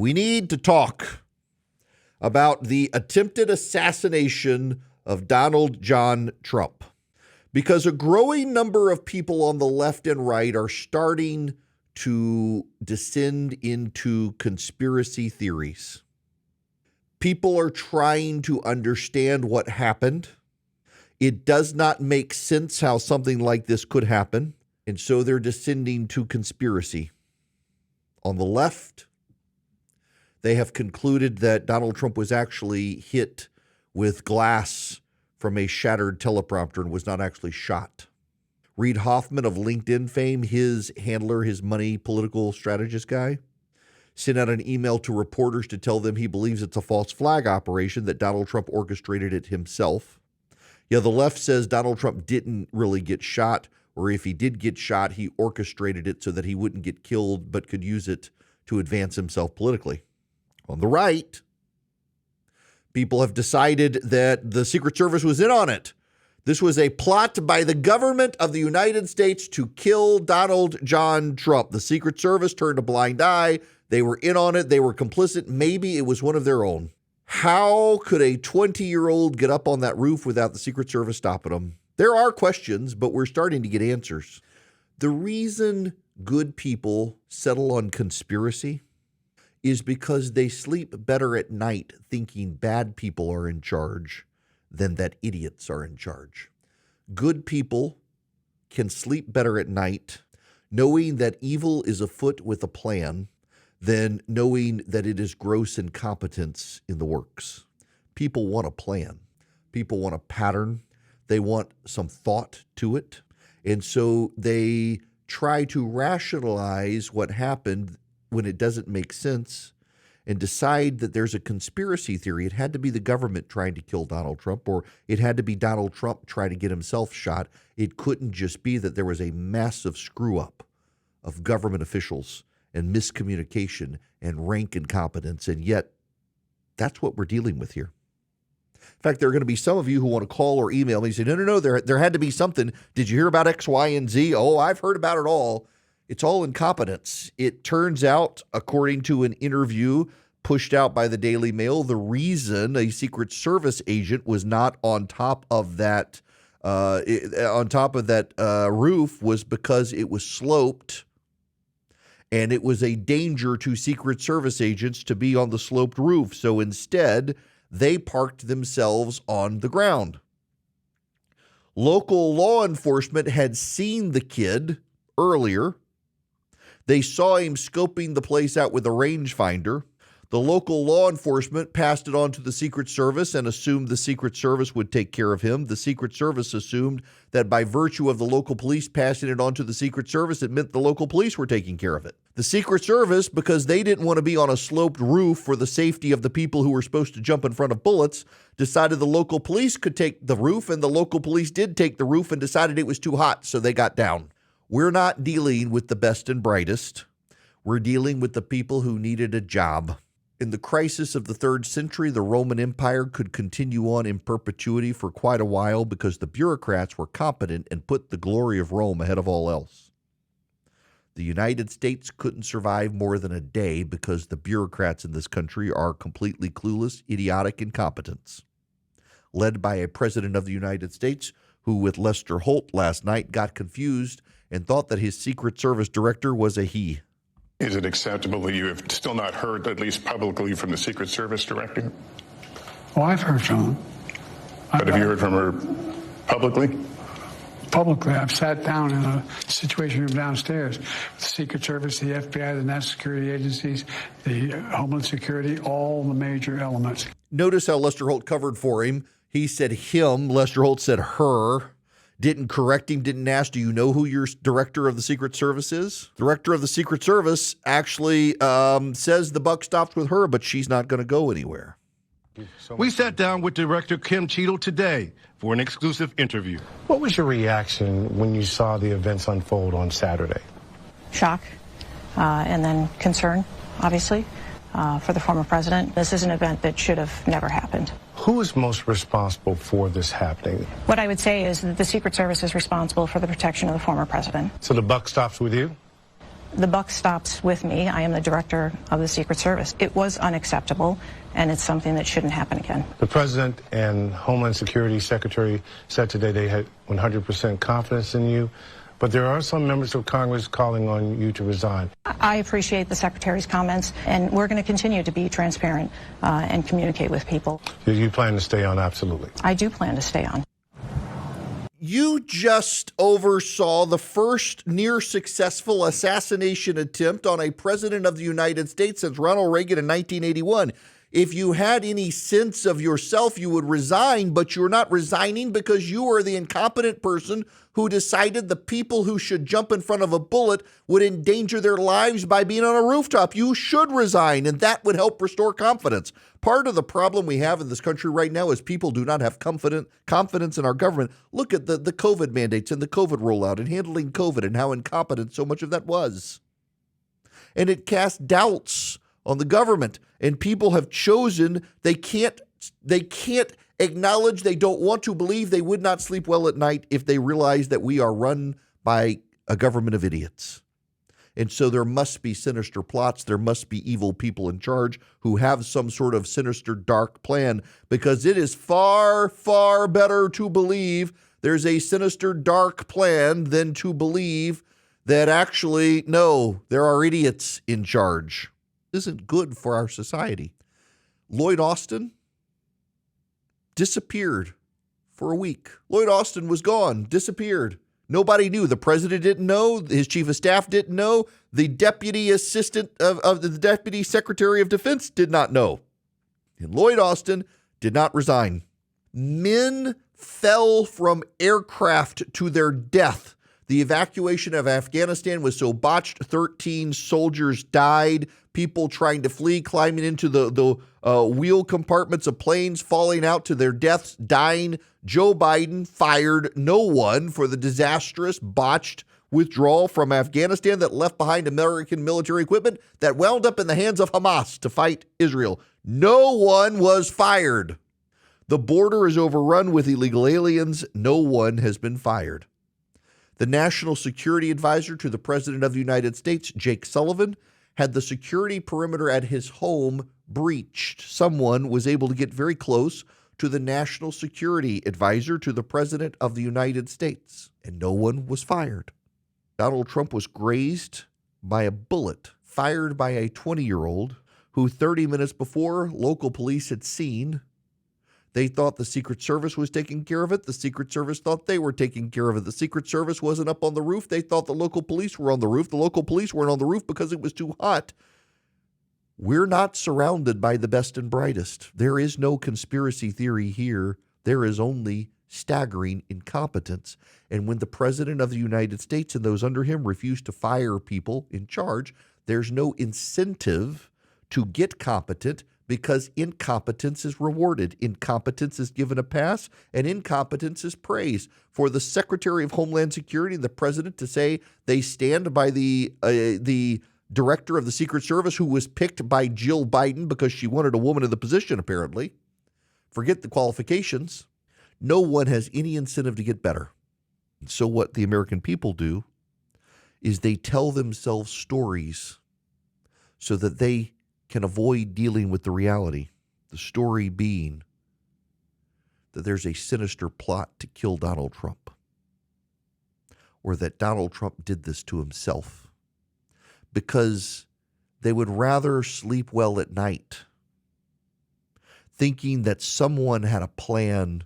We need to talk about the attempted assassination of Donald John Trump, because a growing number of people on the left and right are starting to descend into conspiracy theories. People are trying to understand what happened. It does not make sense how something like this could happen, and so they're descending to conspiracy. On the left, they have concluded that Donald Trump was actually hit with glass from a shattered teleprompter and was not actually shot. Reid Hoffman of LinkedIn fame, his handler, his money political strategist guy, sent out an email to reporters to tell them he believes it's a false flag operation, that Donald Trump orchestrated it himself. Yeah, the left says Donald Trump didn't really get shot, or if he did get shot, he orchestrated it so that he wouldn't get killed but could use it to advance himself politically. On the right, people have decided that the Secret Service was in on it. This was a plot by the government of the United States to kill Donald John Trump. The Secret Service turned a blind eye. They were in on it. They were complicit. Maybe it was one of their own. How could a 20-year-old get up on that roof without the Secret Service stopping them? There are questions, but we're starting to get answers. The reason good people settle on conspiracy is because they sleep better at night thinking bad people are in charge than that idiots are in charge. Good people can sleep better at night knowing that evil is afoot with a plan than knowing that it is gross incompetence in the works. People want a plan. People want a pattern. They want some thought to it. And so they try to rationalize what happened when it doesn't make sense and decide that there's a conspiracy theory. It had to be the government trying to kill Donald Trump, or it had to be Donald Trump trying to get himself shot. It couldn't just be that there was a massive screw up of government officials and miscommunication and rank incompetence. And yet that's what we're dealing with here. In fact, there are going to be some of you who want to call or email me and say, no, there had to be something. Did you hear about X, Y, and Z? Oh, I've heard about it all. It's all incompetence. It turns out, according to an interview pushed out by the Daily Mail, the reason a Secret Service agent was not on top of that roof was because it was sloped, and it was a danger to Secret Service agents to be on the sloped roof. So instead, they parked themselves on the ground. Local law enforcement had seen the kid earlier. They saw him scoping the place out with a rangefinder. The local law enforcement passed it on to the Secret Service and assumed the Secret Service would take care of him. The Secret Service assumed that by virtue of the local police passing it on to the Secret Service, it meant the local police were taking care of it. The Secret Service, because they didn't want to be on a sloped roof for the safety of the people who were supposed to jump in front of bullets, decided the local police could take the roof, and the local police did take the roof and decided it was too hot, so they got down. We're not dealing with the best and brightest. We're dealing with the people who needed a job. In the crisis of the 3rd century, the Roman Empire could continue on in perpetuity for quite a while because the bureaucrats were competent and put the glory of Rome ahead of all else. The United States couldn't survive more than a day because the bureaucrats in this country are completely clueless, idiotic incompetents. Led by a president of the United States who, with Lester Holt last night, got confused and thought that his Secret Service director was a he. Is it acceptable that you have still not heard, at least publicly, from the Secret Service director? Oh, I've heard from her. But have you heard from her publicly? Publicly. I've sat down in a situation room downstairs with the Secret Service, the FBI, the national security agencies, the Homeland Security, all the major elements. Notice how Lester Holt covered for him. He said him. Lester Holt said her. Didn't correct him, didn't ask, do you know who your director of the Secret Service is? Director of the Secret Service actually says the buck stops with her, but she's not going to go anywhere. We sat down with Director Kim Cheadle today for an exclusive interview. What was your reaction when you saw the events unfold on Saturday? Shock, and then concern, obviously, for the former president. This is an event that should have never happened. Who is most responsible for this happening? What I would say is that the Secret Service is responsible for the protection of the former president. So the buck stops with you? The buck stops with me. I am the director of the Secret Service. It was unacceptable, and it's something that shouldn't happen again. The President and Homeland Security Secretary said today they had 100% confidence in you, but there are some members of Congress calling on you to resign. I appreciate the Secretary's comments, and we're going to continue to be transparent and communicate with people. Do you plan to stay on? Absolutely. I do plan to stay on. You just oversaw the first near successful assassination attempt on a president of the United States since Ronald Reagan in 1981. If you had any sense of yourself, you would resign, but you're not resigning because you are the incompetent person who decided the people who should jump in front of a bullet would endanger their lives by being on a rooftop. You should resign, and that would help restore confidence. Part of the problem we have in this country right now is people do not have confidence in our government. Look at the COVID mandates and the COVID rollout and handling COVID and how incompetent so much of that was. And it casts doubts on the government, and people have chosen they can't acknowledge, they don't want to believe, they would not sleep well at night if they realize that we are run by a government of idiots. And so there must be sinister plots. There must be evil people in charge who have some sort of sinister, dark plan, because it is far, far better to believe there's a sinister, dark plan than to believe that actually, no, there are idiots in charge. Isn't good for our society. Lloyd Austin disappeared for a week. Lloyd Austin was gone, disappeared. Nobody knew. The president didn't know. His chief of staff didn't know. The deputy assistant of the deputy secretary of defense did not know. And Lloyd Austin did not resign. Men fell from aircraft to their death. The evacuation of Afghanistan was so botched, 13 soldiers died. People trying to flee, climbing into the wheel compartments of planes, falling out to their deaths, dying. Joe Biden fired no one for the disastrous, botched withdrawal from Afghanistan that left behind American military equipment that wound up in the hands of Hamas to fight Israel. No one was fired. The border is overrun with illegal aliens. No one has been fired. The National Security Advisor to the President of the United States, Jake Sullivan, had the security perimeter at his home breached. Someone was able to get very close to the National Security Advisor to the President of the United States, and no one was fired. Donald Trump was grazed by a bullet fired by a 20-year-old who 30 minutes before local police had seen. They thought the Secret Service was taking care of it. The Secret Service thought they were taking care of it. The Secret Service wasn't up on the roof. They thought the local police were on the roof. The local police weren't on the roof because it was too hot. We're not surrounded by the best and brightest. There is no conspiracy theory here. There is only staggering incompetence. And when the President of the United States and those under him refuse to fire people in charge, there's no incentive to get competent, because incompetence is rewarded. Incompetence is given a pass, and incompetence is praised. For the Secretary of Homeland Security and the President to say they stand by the director of the Secret Service who was picked by Jill Biden because she wanted a woman in the position, apparently. Forget the qualifications. No one has any incentive to get better. So what the American people do is they tell themselves stories so that they can avoid dealing with the reality. The story being that there's a sinister plot to kill Donald Trump, or that Donald Trump did this to himself, because they would rather sleep well at night thinking that someone had a plan.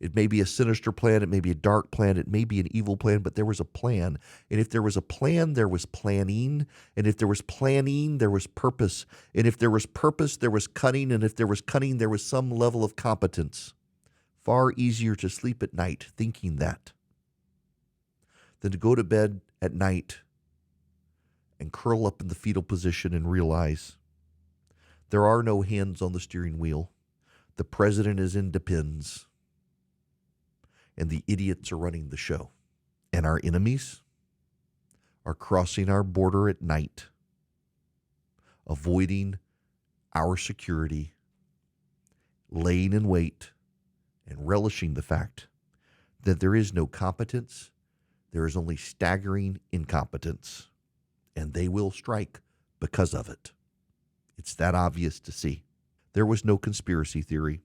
It may be a sinister plan, it may be a dark plan, it may be an evil plan, but there was a plan. And if there was a plan, there was planning. And if there was planning, there was purpose. And if there was purpose, there was cunning. And if there was cunning, there was some level of competence. Far easier to sleep at night thinking that than to go to bed at night and curl up in the fetal position and realize there are no hands on the steering wheel. The president is in depends. And the idiots are running the show. And our enemies are crossing our border at night, avoiding our security, laying in wait, and relishing the fact that there is no competence, there is only staggering incompetence. and they will strike because of it. It's that obvious to see. There was no conspiracy theory.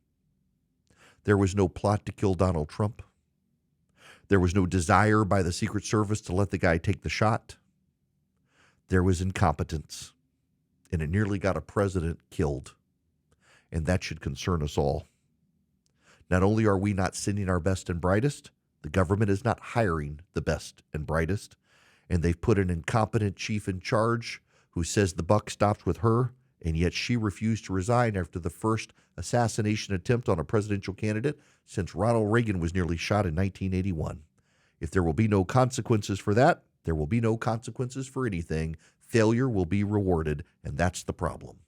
There was no plot to kill Donald Trump. There was no desire by the Secret Service to let the guy take the shot. There was incompetence, and it nearly got a president killed. And that should concern us all. Not only are we not sending our best and brightest, the government is not hiring the best and brightest, and they've put an incompetent chief in charge who says the buck stops with her, and yet she refused to resign after the first assassination attempt on a presidential candidate since Ronald Reagan was nearly shot in 1981. If there will be no consequences for that, there will be no consequences for anything. Failure will be rewarded, and that's the problem.